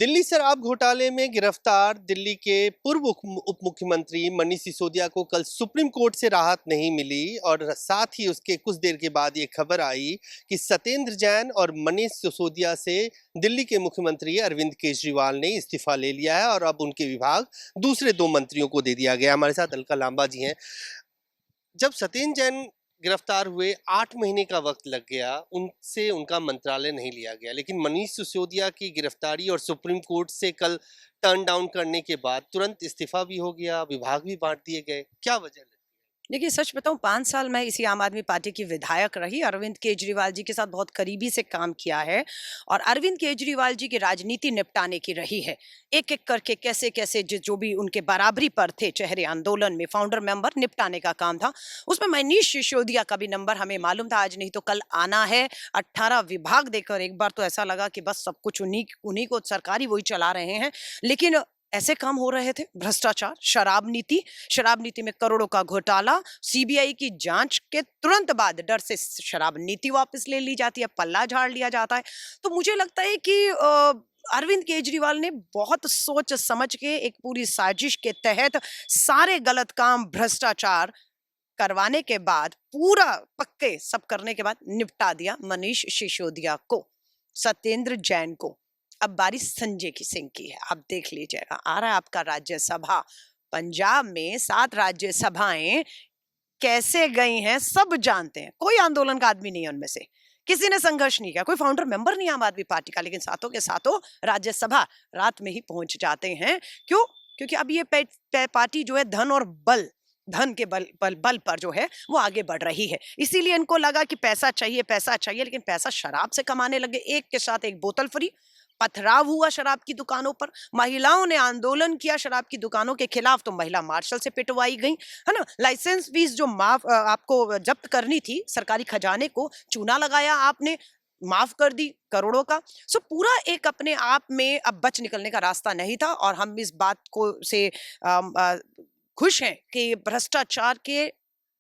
दिल्ली शराब घोटाले में गिरफ्तार दिल्ली के पूर्व उप मुख्यमंत्री मनीष सिसोदिया को कल सुप्रीम कोर्ट से राहत नहीं मिली और साथ ही उसके कुछ देर के बाद ये खबर आई कि सत्येंद्र जैन और मनीष सिसोदिया से दिल्ली के मुख्यमंत्री अरविंद केजरीवाल ने इस्तीफा ले लिया है और अब उनके विभाग दूसरे दो मंत्रियों को दे दिया गया। हमारे साथ अलका लांबा जी हैं। जब सत्येंद्र जैन गिरफ्तार हुए 8 महीने का वक्त लग गया, उनसे उनका मंत्रालय नहीं लिया गया, लेकिन मनीष सिसोदिया की गिरफ्तारी और सुप्रीम कोर्ट से कल टर्न डाउन करने के बाद तुरंत इस्तीफा भी हो गया, विभाग भी बांट दिए गए। क्या वजह लगती है? देखिए, सच बताऊं, 5 साल मैं इसी आम आदमी पार्टी की विधायक रही। अरविंद केजरीवाल जी के साथ बहुत करीबी से काम किया है और अरविंद केजरीवाल जी की राजनीति निपटाने की रही है। एक एक करके कैसे कैसे जो भी उनके बराबरी पर थे चेहरे आंदोलन में फाउंडर मेंबर निपटाने का काम था। उसमें मनीष सिसोदिया का भी नंबर हमें मालूम था, आज नहीं तो कल आना है। 18 विभाग देकर एक बार तो ऐसा लगा कि बस सब कुछ उन्हीं उन्हीं को सरकारी वही चला रहे हैं। लेकिन ऐसे काम हो रहे थे, भ्रष्टाचार, शराब नीति में करोड़ों का घोटाला। सीबीआई की जांच के तुरंत बाद डर से शराब नीति वापस ले ली जाती है, पल्ला झाड़ लिया जाता है। तो मुझे लगता है कि अरविंद केजरीवाल ने बहुत सोच समझ के एक पूरी साजिश के तहत सारे गलत काम, भ्रष्टाचार करवाने के बाद, पूरा पक्के सब करने के बाद निपटा दिया मनीष सिसोदिया को, सत्येंद्र जैन को। अब बारी संजय सिंह की है। आप देख लीजिएगा, आ रहा है आपका राज्यसभा। पंजाब में 7 राज्यसभाएं कैसे गई हैं सब जानते हैं। कोई आंदोलन का आदमी नहीं है उनमें से, किसी ने संघर्ष नहीं किया, कोई फाउंडर मेंबर नहीं है आम आदमी पार्टी का, लेकिन सातों के सातों राज्यसभा रात में ही पहुंच जाते हैं। क्यों? क्योंकि अब ये पार्टी जो है धन के बल पर जो है वो आगे बढ़ रही है। इसीलिए इनको लगा कि पैसा चाहिए, लेकिन पैसा शराब से कमाने लगे। एक के साथ एक बोतल फ्री, पथराव हुआ शराब की दुकानों पर, महिलाओं ने आंदोलन किया शराब की दुकानों के खिलाफ, तो महिला मार्शल से पिटवाई गई, है ना। लाइसेंस फीस जो माफ आपको जब्त करनी थी सरकारी खजाने को, चूना लगाया आपने, माफ कर दी करोड़ों का। सो पूरा एक अपने आप में अब बच निकलने का रास्ता नहीं था। और हम इस बात को से खुश हैं कि भ्रष्टाचार के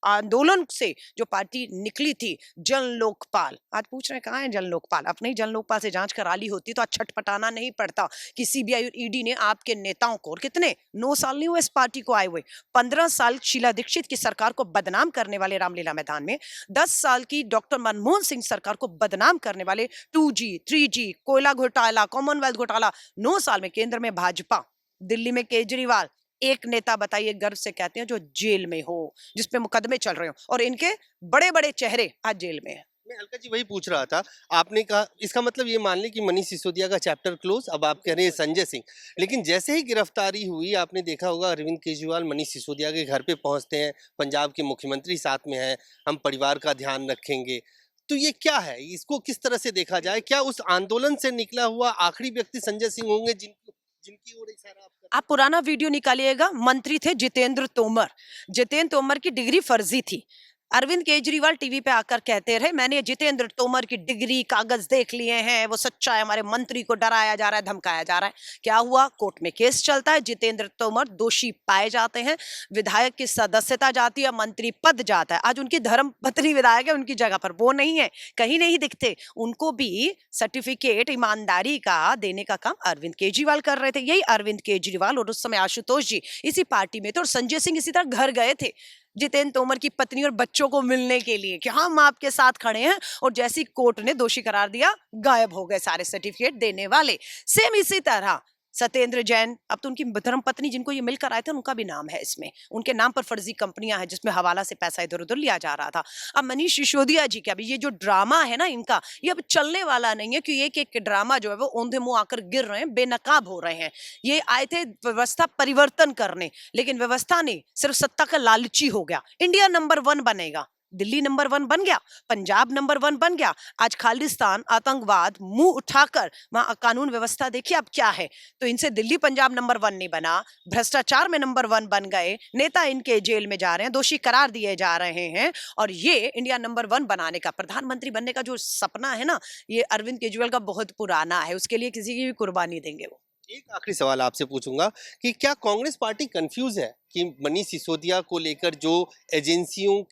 आंदोलन से जो पार्टी निकली थी, जन लोकपाल, आज पूछ रहे हैं कहाँ है जन लोकपाल। अपने ही जन लोकपाल से जांच करा ली होती तो आज छटपटाना नहीं पड़ता कि सीबीआई और ईडी ने आपके नेताओं को, और कितने 9 साल नहीं हुए इस पार्टी को आए हुए, 15 साल शीला दीक्षित की सरकार को बदनाम करने वाले रामलीला मैदान में, 10 साल की डॉक्टर मनमोहन सिंह सरकार को बदनाम करने वाले 2G 3G कोयला घोटाला, कॉमनवेल्थ घोटाला, 9 साल में केंद्र में भाजपा, दिल्ली में केजरीवाल। एक नेता बताइए गर्व से कहते हैं जो जेल में हो, जिसपे मुकदमे चल रहे हो, और इनके बड़े बड़े चेहरे आज जेल में है। मैं अलका जी वही पूछ रहा था। आपने कहा इसका मतलब ये मान लें कि मनीष सिसोदिया का चैप्टर क्लोज, अब आप कह रहे हैं संजय सिंह। लेकिन जैसे ही गिरफ्तारी हुई, आपने देखा होगा अरविंद केजरीवाल मनीष सिसोदिया के घर पे पहुंचते हैं, पंजाब के मुख्यमंत्री साथ में हैं, हम परिवार का ध्यान रखेंगे। तो ये क्या है, इसको किस तरह से देखा जाए? क्या उस आंदोलन से निकला हुआ आखिरी व्यक्ति संजय सिंह होंगे जिनकी ओर इशारा आप पुराना वीडियो निकालिएगा, मंत्री थे जितेंद्र तोमर की डिग्री फर्जी थी। अरविंद केजरीवाल टीवी पे आकर कहते रहे, मैंने जितेंद्र तोमर की डिग्री कागज देख लिए हैं, वो सच्चा है, हमारे मंत्री को डराया जा रहा है, धमकाया जा रहा है। क्या हुआ? कोर्ट में केस चलता है, जितेंद्र तोमर दोषी पाए जाते हैं, विधायक की सदस्यता जाती है, मंत्री पद जाता है। आज उनकी धर्मपत्नी विधायक है, उनकी जगह पर वो नहीं है, कहीं नहीं दिखते। उनको भी सर्टिफिकेट ईमानदारी का देने का काम अरविंद केजरीवाल कर रहे थे। यही अरविंद केजरीवाल और उस समय आशुतोष जी इसी पार्टी में थे, और संजय सिंह इसी तरह घर गए थे जितेंद्र तोमर की पत्नी और बच्चों को मिलने के लिए कि हम आपके साथ खड़े हैं, और जैसी कोर्ट ने दोषी करार दिया, गायब हो गए सारे सर्टिफिकेट देने वाले। सेम इसी तरह सत्येंद्र जैन, अब तो उनकी धर्मपत्नी जिनको ये मिलकर आए थे उनका भी नाम है इसमें, उनके नाम पर फर्जी कंपनियां हैं जिसमें हवाला से पैसा इधर उधर लिया जा रहा था। अब मनीष सिसोदिया जी का भी ये जो ड्रामा है ना इनका, ये अब चलने वाला नहीं है, क्योंकि एक एक ड्रामा जो है वो औंधे मुंह आकर गिर रहे हैं, बेनकाब हो रहे हैं। ये आए थे व्यवस्था परिवर्तन करने, लेकिन व्यवस्था नहीं, सिर्फ सत्ता का लालची हो गया। इंडिया नंबर 1 बनेगा, दिल्ली नंबर 1 बन गया, पंजाब नंबर 1 बन गया। आज खालिस्तान, आतंकवाद मुंह उठाकर वहां कानून व्यवस्था देखिए अब क्या है। तो इनसे दिल्ली पंजाब नंबर 1 नहीं बना, भ्रष्टाचार में नंबर 1 बन गए, नेता इनके जेल में जा रहे हैं, दोषी करार दिए जा रहे हैं, और ये इंडिया नंबर 1 बनाने का, प्रधानमंत्री बनने का जो सपना है ना, ये अरविंद केजरीवाल का बहुत पुराना है, उसके लिए किसी की भी कुर्बानी देंगे वो। एक आखिरी सवाल आपसे पूछूंगा कि क्या कांग्रेस पार्टी कंफ्यूज है कि मनीष सिसोदिया को लेकर जो एजेंसियों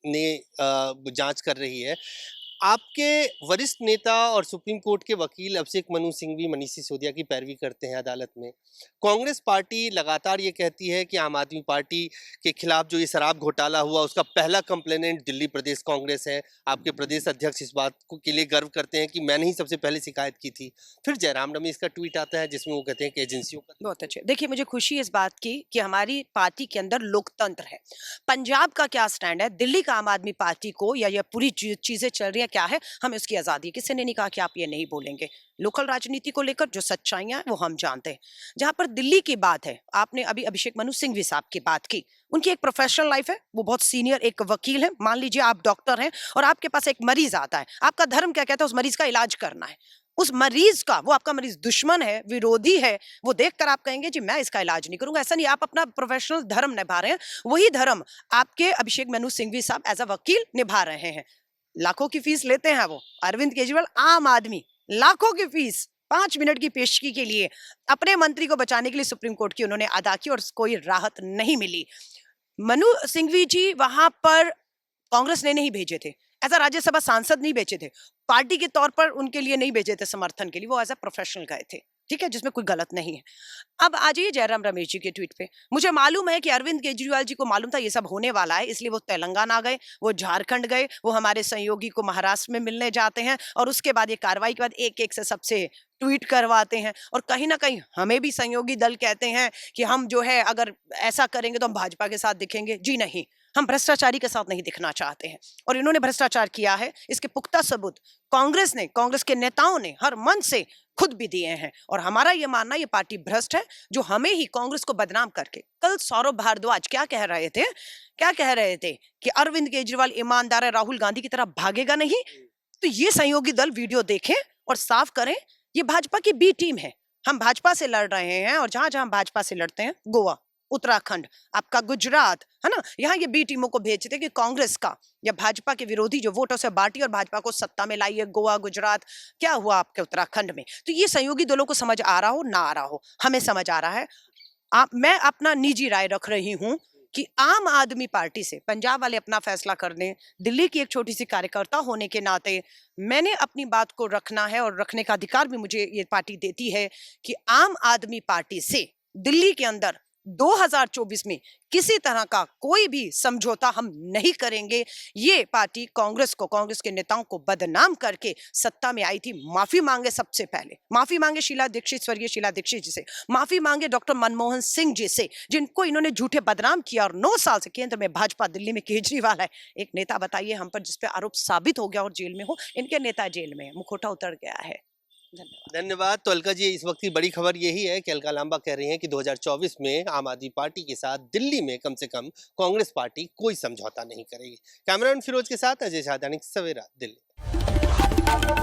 ने जांच कर रही है, आपके वरिष्ठ नेता और सुप्रीम कोर्ट के वकील अभिषेक मनु सिंघवी मनीष सिसोदिया की पैरवी करते हैं अदालत में। कांग्रेस पार्टी लगातार ये कहती है कि आम आदमी पार्टी के खिलाफ जो ये शराब घोटाला हुआ उसका पहला कंप्लेनेंट दिल्ली प्रदेश कांग्रेस है। आपके प्रदेश अध्यक्ष इस बात को के लिए गर्व करते हैं कि मैंने ही सबसे पहले शिकायत की थी। फिर जयराम रमेश का ट्वीट आता है जिसमें वो कहते हैं कि एजेंसियों का। बहुत अच्छे। देखिए, मुझे खुशी इस बात की कि हमारी पार्टी के अंदर लोकतंत्र है। पंजाब का क्या स्टैंड है, दिल्ली का आम आदमी पार्टी को या ये पूरी चीजें चल रही है क्या है, हमें उसकी आजादी है। किसी ने नहीं कहा कि आप ये नहीं बोलेंगे। लोकल राजनीति को लेकर जो सच्चाइयां हैं वो हम जानते हैं। जहां पर दिल्ली की बात है, आपने अभी अभिषेक मनु सिंघवी साहब की बात की। उनकी एक प्रोफेशनल लाइफ है, वो बहुत सीनियर एक वकील है। मान लीजिए आप डॉक्टर हैं और आपके पास एक मरीज आता है, आपका धर्म क्या कहता है, उस मरीज का इलाज करना है। उस मरीज का, वो आपका मरीज दुश्मन है, विरोधी है, वो देखकर आप कहेंगे जी मैं इसका इलाज नहीं करूंगा। ऐसा नहीं, आप अपना प्रोफेशनल धर्म निभा रहे हैं। वही धर्म आपके अभिषेक मनु सिंघवी साहब एज अ वकील निभा रहे हैं। लाखों की फीस लेते हैं वो। अरविंद केजरीवाल आम आदमी, लाखों की फीस 5 मिनट की पेशगी के लिए अपने मंत्री को बचाने के लिए सुप्रीम कोर्ट की उन्होंने अदा की और कोई राहत नहीं मिली। मनु सिंघवी जी वहां पर कांग्रेस ने नहीं भेजे थे, एज अ राज्यसभा सांसद नहीं भेजे थे, पार्टी के तौर पर उनके लिए नहीं भेजे थे समर्थन के लिए, वो एज अ प्रोफेशनल गए थे। ठीक है, जिसमें कोई गलत नहीं है। अब आ जाइए जयराम रमेश जी के ट्वीट पे। मुझे मालूम है कि अरविंद केजरीवाल जी को मालूम था ये सब होने वाला है, इसलिए वो तेलंगाना गए, वो झारखंड गए, वो हमारे सहयोगी को महाराष्ट्र में मिलने जाते हैं और उसके बाद ये कार्रवाई के बाद एक एक से सबसे ट्वीट करवाते हैं। और कहीं ना कहीं हमें भी सहयोगी दल कहते हैं कि हम जो है अगर ऐसा करेंगे तो हम भाजपा के साथ दिखेंगे। जी नहीं, हम भ्रष्टाचारी के साथ नहीं दिखना चाहते हैं और इन्होंने भ्रष्टाचार किया है, इसके पुख्ता सबूत कांग्रेस ने, कांग्रेस के नेताओं ने हर मंच से खुद भी दिए हैं। और हमारा ये मानना, ये पार्टी भ्रष्ट है जो हमें ही कांग्रेस को बदनाम करके, कल सौरभ भारद्वाज क्या कह रहे थे, क्या कह रहे थे कि अरविंद केजरीवाल ईमानदार है, राहुल गांधी की तरह भागेगा नहीं। तो ये सहयोगी दल वीडियो देखें और साफ करें, ये भाजपा की बी टीम है। हम भाजपा से लड़ रहे हैं और जहां जहां भाजपा से लड़ते हैं, गोवा, उत्तराखंड, आपका गुजरात है ना, यहाँ ये बी टीमों को भेजते हैं कि कांग्रेस का या भाजपा के विरोधी जो वोटों से बांटी और भाजपा को सत्ता में लाई है। गोवा, गुजरात, क्या हुआ आपके उत्तराखंड में। तो ये सहयोगी दलों को समझ आ रहा हो ना आ रहा हो, हमें समझ आ रहा है। मैं अपना निजी राय रख रही हूँ कि आम आदमी पार्टी से पंजाब वाले अपना फैसला कर दें। दिल्ली की एक छोटी सी कार्यकर्ता होने के नाते मैंने अपनी बात को रखना है और रखने का अधिकार भी मुझे ये पार्टी देती है कि आम आदमी पार्टी से दिल्ली के अंदर 2024 में किसी तरह का कोई भी समझौता हम नहीं करेंगे। ये पार्टी कांग्रेस को, कांग्रेस के नेताओं को बदनाम करके सत्ता में आई थी। माफी मांगे, सबसे पहले माफी मांगे शीला दीक्षित, स्वर्गीय शीला दीक्षित जी से, माफी मांगे डॉक्टर मनमोहन सिंह जी से, जिनको इन्होंने झूठे बदनाम किया। और 9 साल से केंद्र में भाजपा, दिल्ली में केजरीवाल है। एक नेता बताइए हम पर जिसपे आरोप साबित हो गया और जेल में हो, इनके नेता जेल में है, मुखौटा उतर गया है। धन्यवाद। तो अलका जी, इस वक्त की बड़ी खबर यही है कि अलका लांबा कह रही हैं कि 2024 में आम आदमी पार्टी के साथ दिल्ली में कम से कम कांग्रेस पार्टी कोई समझौता नहीं करेगी। कैमरामैन फिरोज के साथ अजय शाह, दैनिक सवेरा, दिल्ली।